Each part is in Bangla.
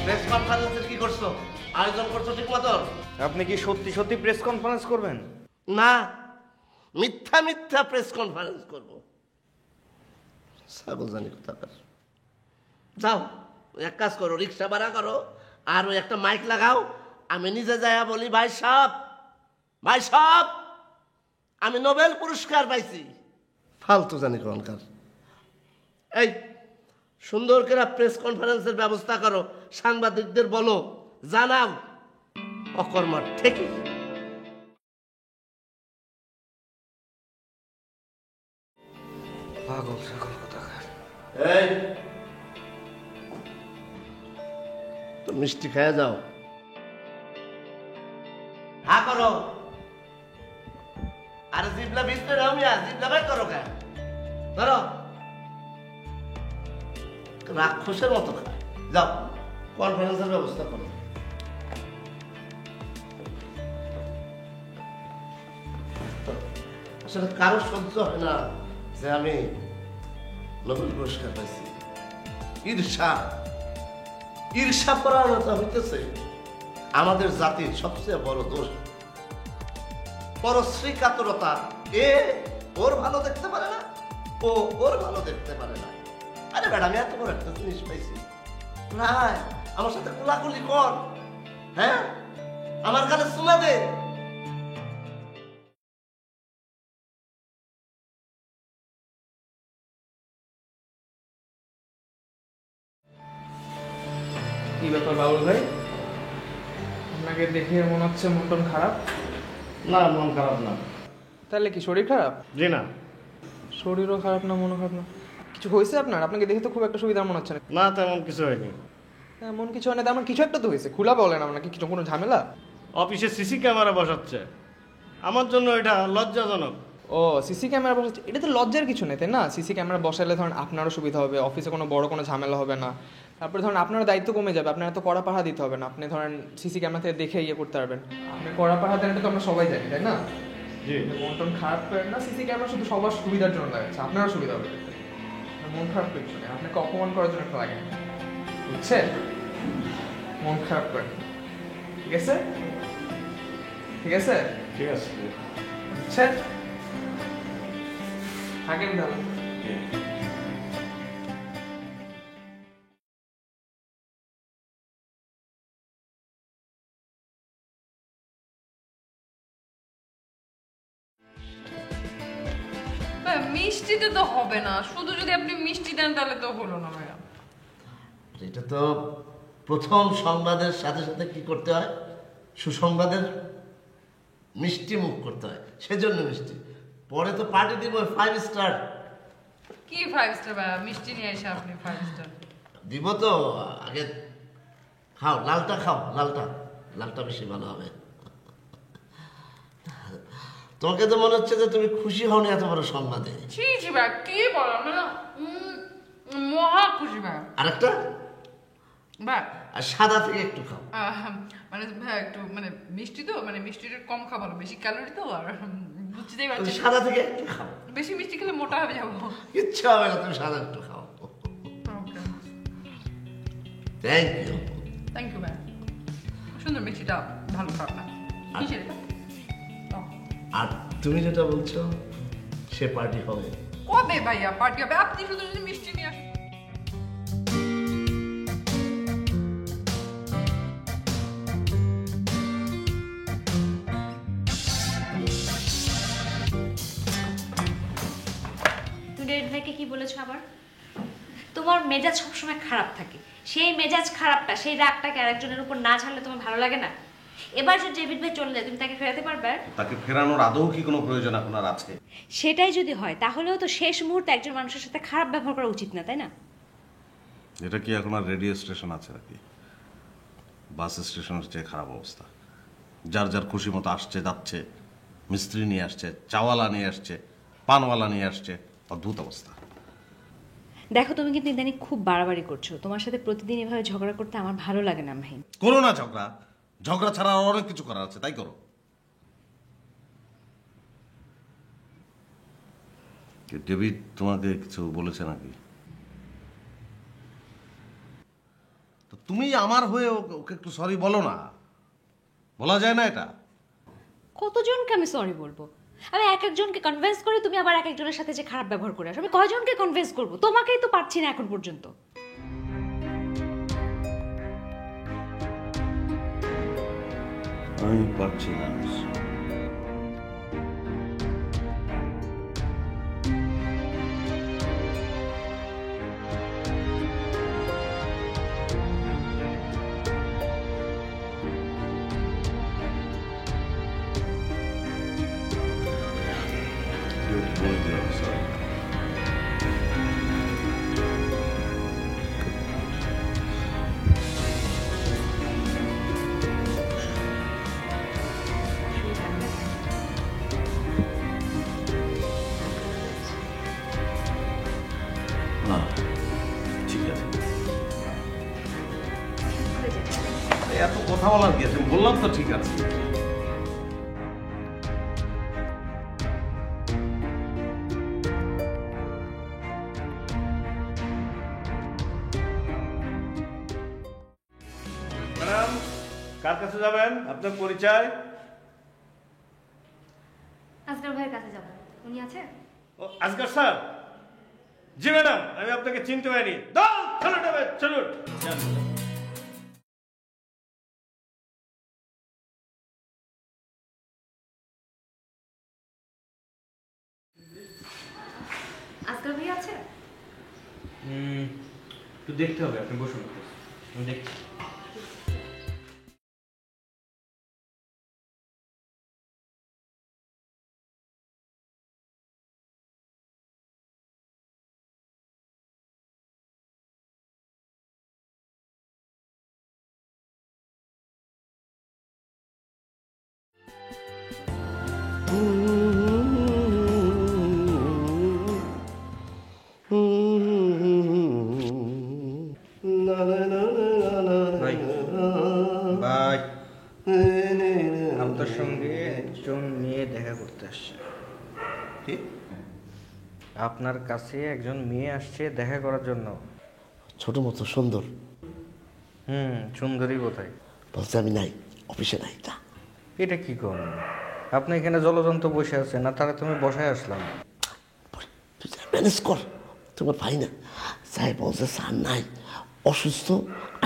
প্রেস কনফারেন্সের কি করছো? আয়োজন করছো ঠিক মতন? আপনি কি সত্যি সত্যি প্রেস কনফারেন্স করবেন? না, মিথ্যা মিথ্যা প্রেস কনফারেন্স করবো। ছাগল জানি কোথাকার। যাও, এক কাজ করো, রিক্সা ভাড়া করো, আর ওই একটা মাইক লাগাও। আমি নিজে যাইয়া বলি, ভাই সাহেব, ভাই সাহেব, আমি নোবেল পুরস্কার পাইছি। ফালতু জানি কোনকার। এই সুন্দর করে প্রেস কনফারেন্সের ব্যবস্থা করো, সাংবাদিকদের বলো, জানাও। অকর্মার ঠিকই। পাগল ছাগল কোথাকার। এই তো মিষ্টি খেয়ে যাও। হা করো। আর জিবলা ভিতরে নাও মিয়া, জিবলা বাই করো কে? ধরো। রাক্ষসের মতো খায়। যাও, কনফারেন্সের ব্যবস্থা করো। আসলে কারো সহ্য হয় না যে আমি নোবেল পুরস্কার পাইছি। ঈর্ষা, ঈর্ষা পরায়ণতা হইতেছে আমাদের জাতির সবচেয়ে বড় দোষ। পরশ্রী কাতরতা। এ ওর ভালো দেখতে পারে না, ও ওর ভালো দেখতে পারে না। আরে বেটা, আমি এত বড় একটা জিনিস পাইছি, রায় আমার সাথে কোলাকুলি কর। হ্যাঁ, আমার গালে শোনা দে। কি ব্যাপার বাবুল ভাই, আপনাকে দেখে মনে হচ্ছে মন টন খারাপ। না, মন খারাপ না। তাহলে কি শরীর খারাপ? জি না। শরীরও খারাপ না, মনও খারাপ না, কিছু হয়েছে আপনার? আপনাকে দেখে তো খুব একটা সুবিধার মনে হচ্ছে না। না, তেমন কিছু হয়নি। এমন কিছু হয় না, তেমন কিছু একটা তো হয়েছে, খুলা বলেন আপনাকে, কিছু কোনো ঝামেলা? অফিসে সিসি ক্যামেরা বসাচ্ছে, আমার জন্য এটা লজ্জাজনক। ও, সিসি ক্যামেরা বসাচ্ছে, এটা তো লজ্জার কিছু নেই, তাই না? সিসি ক্যামেরা বসালে ধরেন আপনারও সুবিধা হবে, অফিসে কোনো বড় কোনো ঝামেলা হবে না। তারপরে ধরেন আপনারও দায়িত্ব কমে যাবে, আপনার এত কড়া পাহারা দিতে হবে না। আপনি ধরেন সিসি ক্যামেরা থেকে দেখে ইয়ে করতে পারবেন। আপনি কড়া পাহারা দেন, এটা তো আমরা সবাই জানি, তাই না? জি। মন টন খারাপ করেন না, সিসি ক্যামেরা শুধু সবার সুবিধার জন্য লাগাচ্ছে, আপনারও সুবিধা হবে। মন খারাপ কিছু নেই, আপনাকে অপমান করার জন্য একটা লাগে, বুঝছেন? মন খারাপ করেন, ঠিক আছে? ঠিক আছে, ঠিক আছে। বুঝছেন? থাকেন তাহলে। মিষ্টিতে তো হবে না, শুধু যদি আপনি মিষ্টি দেন তাহলে তো হলো না ভাইয়া। এটা তো প্রথম সংবাদের সাথে সাথে কি করতে হয়, সুসংবাদের মিষ্টি মুখ করতে হয়, সেজন্য মিষ্টি। পরে তো পার্টি দিব 5 স্টার কি 5 স্টার ভাইয়া? মিষ্টি নিয়ে এসে আপনি 5 স্টার দিব তো। আগে খাও, লালটা খাও, লালটা, লালটা বেশি ভালো হবে। তোমাকে তো মনে হচ্ছে যে তুমি খুশি হওনি এত বড় সংবাদে। ছি ছি ভাইয়া, কি বলো না, মহা খুশি ভাইয়া। আরেকটা ভাই আর সাদা থেকে একটু খাও। মানে ভাইয়া একটু মানে মিষ্টি তো, মানে মিষ্টিটা কম খাওয়া ভালো, বেশি ক্যালোরি তো, আর বুঝতেই পারছি সাদা থেকে একটু খাও, বেশি মিষ্টি খেলে মোটা হয়ে যাবো। ইচ্ছা হবে না, তুমি সাদা একটু খাও। Thank you. থ্যাংক ইউ ভাইয়া, সুন্দর মিষ্টিটা, ভালো খারাপ না। কিসের এটা? আর তুমি যেটা বলছো সে পার্টি হবে কবে ভাইয়া পার্টি হবে? আপনি শুধু যদি মিষ্টি নিয়ে আসেন। তুমি ডেভিড ভাইকে কি বলেছো আবার? তোমার মেজাজ সবসময় খারাপ থাকে, সেই মেজাজ খারাপটা, সেই রাগটাকে আরেকজনের উপর না ঝাড়লে তোমার ভালো লাগে না? এবার যদি ডেভিড ভাই চলে যায়, তুমি তাকে ফেরাতে পারবে? তাকে ফেরানোর আদৌ কি কোনো প্রয়োজন আপনার আছে? সেটাই যদি হয় তাহলেও তো শেষ মুহূর্তে একজন মানুষের সাথে খারাপ ব্যবহার করা উচিত না, তাই না? এটা কি এখন আর রেডিও স্টেশন আছে নাকি? বাস স্টেশনের চেয়ে খারাপ অবস্থা। যার যার খুশি মতো আসছে যাচ্ছে, মিস্ত্রি নিয়ে আসছে, চাওয়ালা নিয়ে আসছে, পানওয়ালা নিয়ে আসছে, অদ্ভুত অবস্থা। দেখো, তুমি কিন্তু ইদানিং খুব বাড়াবাড়ি করছো। তোমার সাথে প্রতিদিন এভাবে ঝগড়া করতে আমার ভালো লাগে না মাহিন। করো না ঝগড়া, ঝগড়া ছাড়া আর অনেক কিছু করার আছে, তাই করো। ডেভিড তোমাকে কিছু বলেছে নাকি? তুমি আমার হয়ে ওকে একটু সরি বলো না, বলা যায় না এটা? কতজনকে আমি সরি বলবো? আমি এক একজনকে কনভিন্স করি, তুমি আবার এক একজনের সাথে যে খারাপ ব্যবহার করে আসো। আমি কয়জনকে কনভিন্স করবো? তোমাকেই তো পারছি না এখন পর্যন্ত। আমি পারছি না। বলে দিও সরি। না ঠিক আছে, এত কথা বলার কি আছে? বললাম তো ঠিক আছে। ম্যাডাম, কার কাছে যাবেন? আপনার পরিচয়? আজকাল ভাইয়ের কাছে যাবো, উনি আছে? ও আজগর স্যার। জি ম্যাডাম, আমি আপনাকে চিনতে পারিনি। দাও চলুন, চলুন। আজকাল ভাই আছে? একটু দেখতে হবে, আপনি বসুন, আমি দেখছি। ভাই ভাই, আপনার সঙ্গে একজন মেয়ে দেখা করতে আসছে। কি? আপনার কাছে একজন মেয়ে আসছে দেখা করার জন্য। ছোট মতো সুন্দর, সুন্দরী কোথায়? বলছে আমি নাই, অফিসে নাই। তা এটা কি করেন? আপনি এখানে জলযন্ত্র বসে আছেন, না তারা তুমি বসায় আসলাম। তুই ম্যানেজ কর, তোমার ভাই না সাহেব বলছে স্যার নাই, অসুস্থ,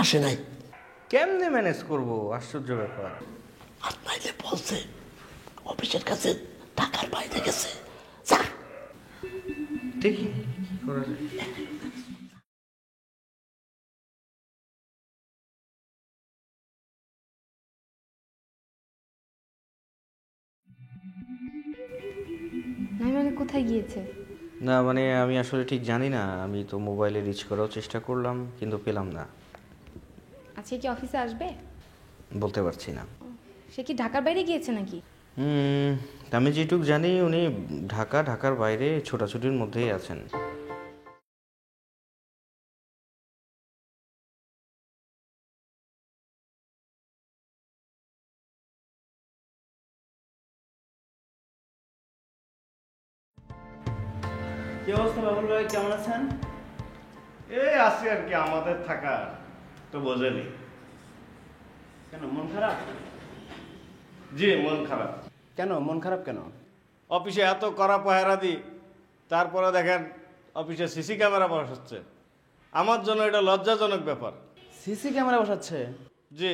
আসে নাই। কেমনে ম্যানেজ করব? আশ্চর্য ব্যাপার। আর নাইলে বলছে অফিসের কাছে টাকার বাইরে গেছে। যা দেখি কি করা যায়। মানে কোথায় গিয়েছে? না মানে আমি আসলে ঠিক জানি না, আমি তো মোবাইলে রিচ করার চেষ্টা করলাম কিন্তু পেলাম না। আজকে কি অফিসে আসবে? বলতে পারছি না। সে কি ঢাকার বাইরে গিয়েছে নাকি? আমি যেটুক জানি উনি ঢাকার বাইরে ছোটাছুটির মধ্যেই আছেন। কি অবস্থা বাবুল ভাই, কেমন আছেন? এই আছি আর কি, আমাদের থাকা তো বোঝেনি। কেন মন খারাপ? জি মন খারাপ। কেন মন খারাপ কেন? অফিসে এত কড়া পাহারা দিই, তারপরে দেখেন অফিসে সিসি ক্যামেরা বসাচ্ছে। আমার জন্য এটা লজ্জাজনক ব্যাপার। সিসি ক্যামেরা বসাচ্ছে? জি।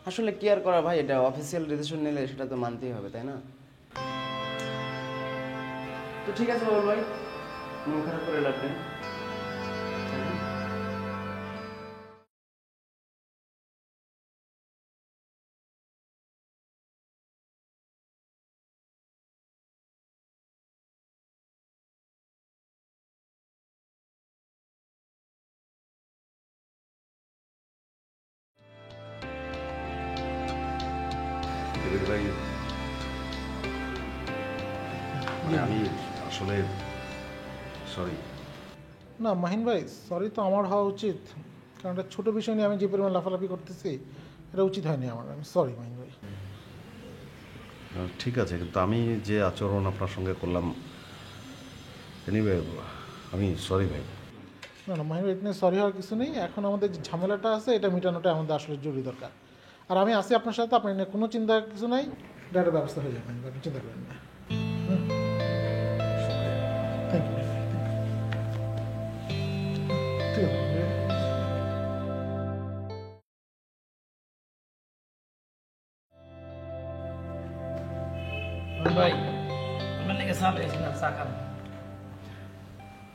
আসলে কি আর করা ভাই, এটা অফিসিয়াল ডিসিশন নিলে সেটা তো মানতেই হবে, তাই না? তো ঠিক আছে বাবুল ভাই, মন খারাপ করে লাগবে। দেবের ভাই, মানে আমি আসলে সরি। না মাহিন ভাই, সরি তো আমার হওয়া উচিত, কারণ এটা ছোটো বিষয় নিয়ে আমি যে পরিমাণ লাফালাফি করতেছি এটা উচিত হয়নি আমার। আমি সরি মাহিন ভাই। ঠিক আছে, কিন্তু আমি যে আচরণ আপনার সঙ্গে করলাম, এনিওয়ে আমি সরি ভাই। না না মাহিন ভাই, এটা নিয়ে সরি হওয়ার কিছু নেই। এখন আমাদের যে ঝামেলাটা আছে এটা মেটানোটা আমাদের আসলে জরুরি দরকার। আর আমি আছি আপনার সাথে, আপনার নিয়ে কোনো চিন্তার কিছু নাই, এটা একটা ব্যবস্থা হয়ে যাবে, আপনি চিন্তা করেন না। Thank you. ঠিক আছে। ভাই আপনার লেগে চা পেয়েছিলাম, চা খাবো।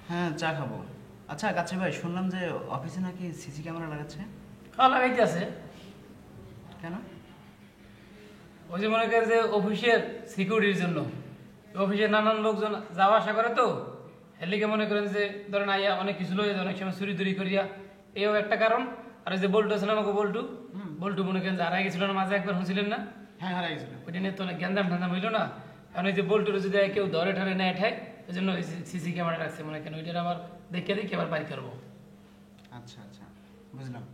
হ্যাঁ চা খাবো। আচ্ছা গাছে ভাই, শুনলাম যে অফিসে নাকি সিসি ক্যামেরা লাগাচ্ছে। খাওয়া লাগাইতে আছে কেন? ওই যে মনে করে যে অফিসের সিকিউরিটির জন্য। অফিসে নানান লোকজন যাওয়া আসা করে, তো এলিকে মনে করেন যে ধরেন আইয়া অনেক কিছু লয়ে যায়, অনেক সময় চুরি তুরি করিয়া, এও একটা কারণ। আর ওই যে বল্টু আছে না আমাকে, বল্টু মনে করেন যে হারাই গেছিল না মাঝে, একবার শুনছিলেন না? হ্যাঁ হারাই গেছিল। ওইটা নিয়ে তো অনেক জ্ঞানদাম ঠান্দাম হইলো না। কারণ ওই যে বল্টুর যদি কেউ ধরে ঠরে নেয় ঠায়, ওই জন্য ওই সিসি ক্যামেরা রাখছে মনে করেন, ওইটার আমার দেখে আবার বাড়ি করবো। আচ্ছা আচ্ছা বুঝলাম।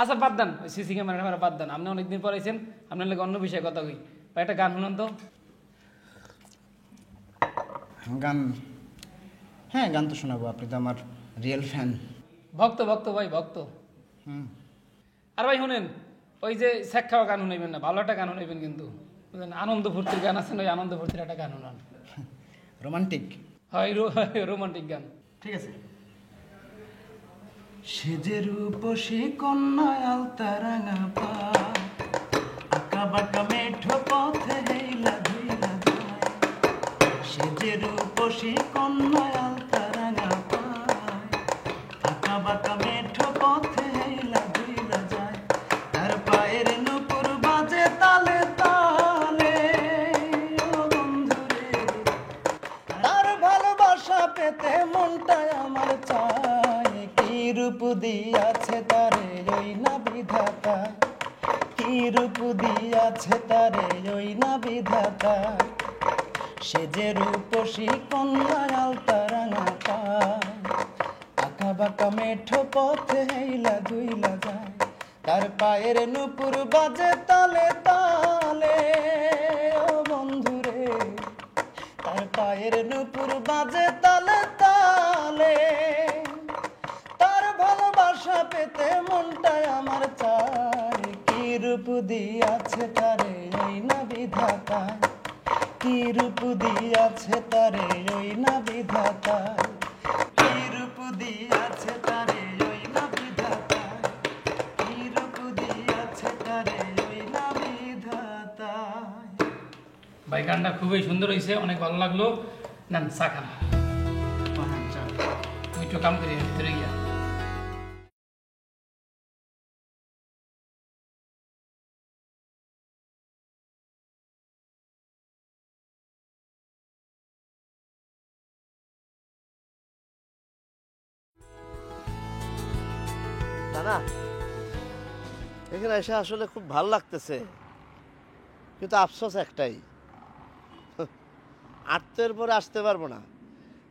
আচ্ছা বাদ দেন, ওই সিসি ক্যামেরা বাদ দেন। আপনি অনেকদিন পর আইছেন, আপনার লাগে অন্য বিষয়ে কথা কই। বা একটা গান শুনুন তো। গান? হ্যাঁ গান তো শোনাবো, আপনি তো আমার রিয়েল ফ্যান। ভক্ত ভাই ভক্ত। আর ভাই শুনেন, ওই যে শেখ খাওয়া গান শুনাইবেন না, ভালো একটা গান শুনাইবেন কিন্তু। বুঝলেন, আনন্দ ফুর্তির গান আছে না, ওই আনন্দ ফুর্তির একটা গান শুনান। রোমান্টিক? হয় রোমান্টিক গান। ঠিক আছে। সেজে রূপসী কন্যা আলতা রাঙা পা, আঁকা বাঁকা মেঠো পথে হেইলা ধুইলা যায়। সেজে রূপসী কন্যা আলতা রাঙা পা, আঁকা বাঁকা মেঠো পথে হেইলা ধুইলা যায়। তার পায়ের নুপুর বাজে তালে তালে, ও বন্ধুরে তার ভালোবাসা পেতে মনটাই আমার চায়। কি রূপ দিয়াছে তারে ওই না বিধাতা, কি রূপ দিয়াছে তারে ওই না বিধাতা। সে যে রূপসী কন্যা আলতা রাঙা পা, আঁকা বাঁকা মেঠো পথে হেইলা ধুইলা যায়। তার পায়ের নুপুর বাজে তালে তালে, ও বন্ধুরে তার পায়ের নুপুর বাজে তালে তালে। তার ভালোবাসা পেতে মনটাই আমার চাই। কি রূপ দিয়াছে তারে ওই না বিধাতা, কি রূপ দিয়াছে তারে ওই না বিধাতা, কি রূপ দিয়াছে তারে ওই না বিধাতা, কি রূপ দিয়াছে তারে ওই না বিধাতা। ভাই গানটা খুবই সুন্দর হয়েছে, অনেক ভালো লাগলো। নেন চা খান। আমি একটু কাম করি ভিতরে গিয়া। না এখানে এসে আসলে খুব ভালো লাগতেছে, কিন্তু আফসোস একটাই, আটতের পরে আসতে পারবো না।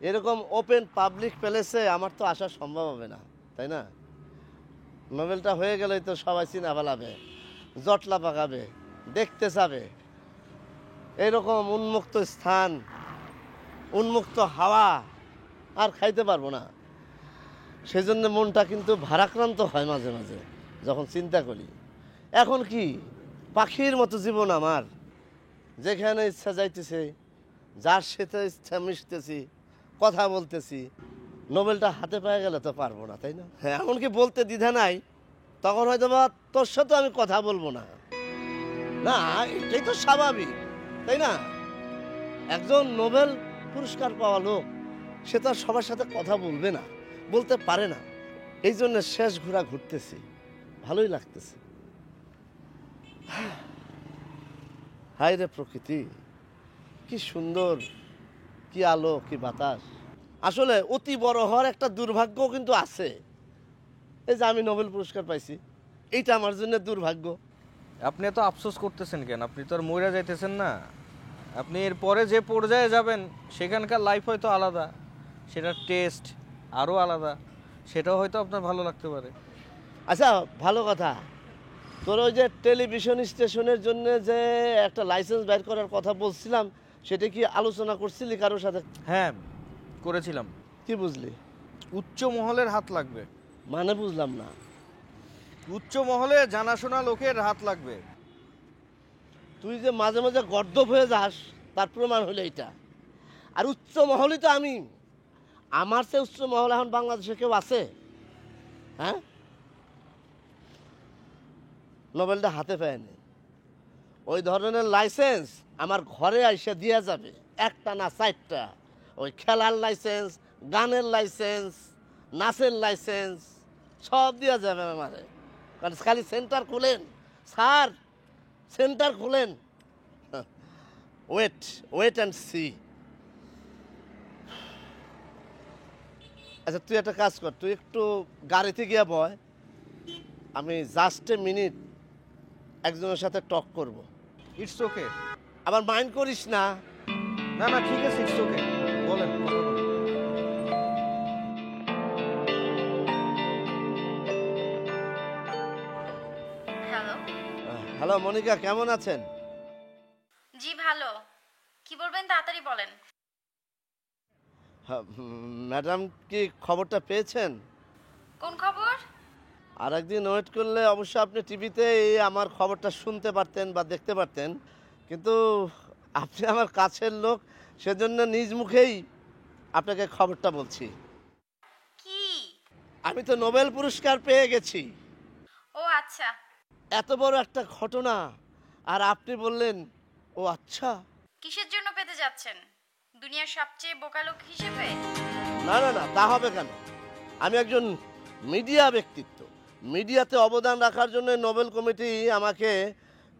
এরকম ওপেন পাবলিক প্লেসে আমার তো আসা সম্ভব হবে না, তাই না? নোবেলটা হয়ে গেলেই তো সবাই চিনা ফেলাবে, জটলা পাকাবে, দেখতে চাবে। এরকম উন্মুক্ত স্থান, উন্মুক্ত হাওয়া আর খাইতে পারবো না। সেই জন্য মনটা কিন্তু ভারাক্রান্ত হয় মাঝে মাঝে যখন চিন্তা করি। এখন কি পাখির মতো জীবন আমার, যেখানে ইচ্ছা যাইতেছে, যার সাথে ইচ্ছা মিশতেছি, কথা বলতেছি। নোবেলটা হাতে পেয়ে গেলে তো পারবো না, তাই না? হ্যাঁ, এমনকি বলতে দ্বিধা নাই, তখন হয়তো বা তোর সাথে আমি কথা বলবো না। না, এটাই তো স্বাভাবিক, তাই না? একজন নোবেল পুরস্কার পাওয়া লোক, সে তো আর সবার সাথে কথা বলবে না, বলতে পারে না। এই জন্য শেষ ঘোরা ঘুরতেছি, ভালোই লাগতেছে। হায় রে প্রকৃতি, কি সুন্দর, কি আলো, কি বাতাস। আসলে অতি বড় হওয়ার একটা দুর্ভাগ্য কিন্তু আছে। এই যে আমি নোবেল পুরস্কার পাইছি, এইটা আমার জন্য দুর্ভাগ্য। আপনি এত আফসোস করতেছেন কেন? আপনি তো আর মইরা যাইতেছেন না। আপনি এর পরে যে পর্যায়ে যাবেন সেখানকার লাইফ হয়তো আলাদা, সেটার টেস্ট আরও আলাদা, সেটাও হয়তো আপনার ভালো লাগতে পারে। আচ্ছা ভালো কথা, তোর ওই যে টেলিভিশন স্টেশনের জন্য যে একটা লাইসেন্স বের করার কথা বলছিলাম, সেটা কি আলোচনা করছিলি কারোর সাথে? হ্যাঁ করেছিলাম। কি বুঝলি? উচ্চ মহলের হাত লাগবে। মানে বুঝলাম না। উচ্চ মহলে জানাশোনা লোকের হাত লাগবে। তুই যে মাঝে মাঝে গর্দভ হয়ে যাস তার প্রমাণ হলো এটা। আর উচ্চ মহলই তো আমি। আমার চেয়ে উচ্চ মহল এখন বাংলাদেশে কেউ আছে? হ্যাঁ, নোবেলটা হাতে পায়নি। ওই ধরনের লাইসেন্স আমার ঘরে আইসা দিয়া যাবে, একটা না 4টা। ওই খেলার লাইসেন্স, গানের লাইসেন্স, নাচের লাইসেন্স সব দেওয়া যাবে আমারে। কারণ খালি সেন্টার খুলেন স্যার, সেন্টার খুলেন। Wait and see. আচ্ছা তুই একটা কাজ কর, তুই একটু গাড়িতে গিয়ে বয়, আমি জাস্ট এ মিনিট একজনের সাথে টক করব। It's okay. আবার মাইন্ড করিস না। না না ঠিক আছে, ইটস ওকে, বলেন। হ্যালো। হ্যালো মনিকা, কেমন আছেন? জি ভালো। কি বলবেন তাড়াতাড়ি বলেন। ম্যাডাম কি খবরটা পেয়েছেন? কোন খবর? আর একদিন ওয়েট করলে অবশ্য আপনি টিভিতে আমার খবরটা শুনতে পারতেন বা দেখতে পারতেন, কিন্তু আপনি আমার কাছের লোক, সেজন্য নিজ মুখেই আপনাকে খবরটা বলছি। কি? আমি তো নোবেল পুরস্কার পেয়ে গেছি। ও আচ্ছা। এত বড় একটা ঘটনা আর আপনি বললেন ও আচ্ছা। কিসের জন্য পেতে যাচ্ছেন? দুনিয়ার সবচেয়ে বোকা লোক হিসেবে? না না না, তা হবে কেন? আমি একজন মিডিয়া ব্যক্তিত্ব। মিডিয়াতে অবদান রাখার জন্য নোবেল কমিটি আমাকে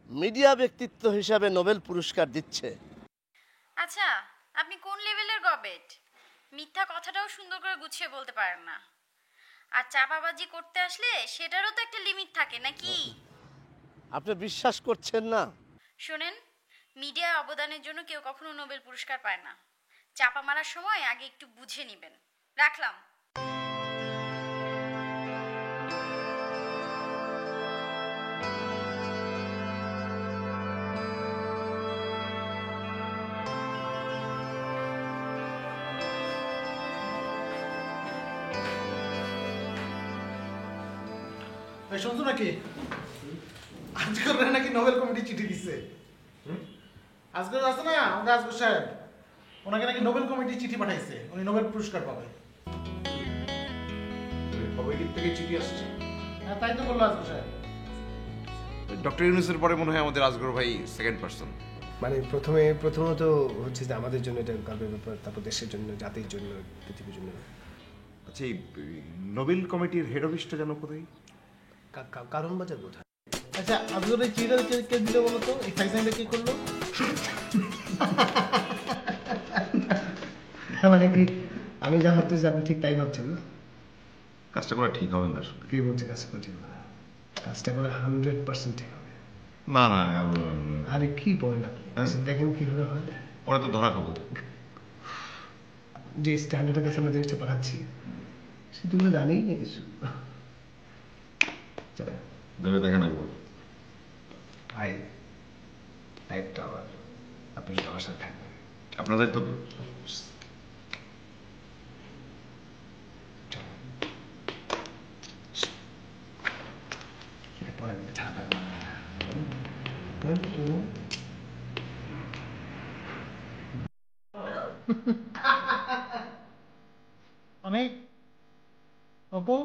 মিডিয়া ব্যক্তিত্ব হিসাবে নোবেল পুরস্কার দিচ্ছে। আচ্ছা, আপনি কোন লেভেলের গবেট? মিথ্যা কথাটাও সুন্দর করে গুছিয়ে বলতে পারেন না। আর চাপাবাজি করতে আসলে সেটারও তো একটা লিমিট থাকে নাকি? আপনি বিশ্বাস করছেন না? শোনেন, মিডিয়ায় অবদানের জন্য কেউ কখনো নোবেল পুরস্কার পায় না। চাপা মারার সময় আগে একটু বুঝে নেবেন। রাখলাম। শুনছো নাকি আজকের নাকি নোবেল কমিটি চিঠি দিচ্ছে? আজকের আছে না আমাদের আজকের সাহেব, ওনাকে নাকি নোবেল কমিটি চিঠি পাঠাইছে, উনি নোবেল পুরস্কার পাবে। কমিটির থেকে চিঠি আসছে? হ্যাঁ তাই তো বললো আজকের সাহেব। ডক্টর ইউনূসের পরে মনে হয় আমাদের আজগর ভাই সেকেন্ড পারসন। মানে প্রথমত হচ্ছে যে আমাদের জন্য এটা গর্বের ব্যাপার, তারপর দেশের জন্য, জাতির জন্য, পৃথিবীর জন্য। আচ্ছা, এই নোবেল কমিটির হেড অফিসটা যেন কোথায়? কারণ বাজার কোথায়? আচ্ছা আজকের এই চিঠিটা কে দিল বলো তো? এই ফাইসাইনটা কে করলো? মানে কি আমি যা ভাবতেছি আপনি ঠিক তাই ভাবছেন না? কাজটা করা ঠিক হবে না। কি বলছে কাজটা করা ঠিক হবে? কাজটা করে 100% ঠিক হবে। না না, আরে কি বলেন আপনি? দেখেন কিভাবে হয়। ওরা তো ধরা খাবো। যে স্ট্যান্ডার্ডের কাছে আমরা জিনিসটা পাঠাচ্ছি সেগুলো জানেই না কিছু। ভেবে দেখেন ভাই, দায়িত্ব আমার, আপনি আমার সাথে থাকবেন। আপনার দায়িত্ব তো। পরে ছাড়া অনেক অপু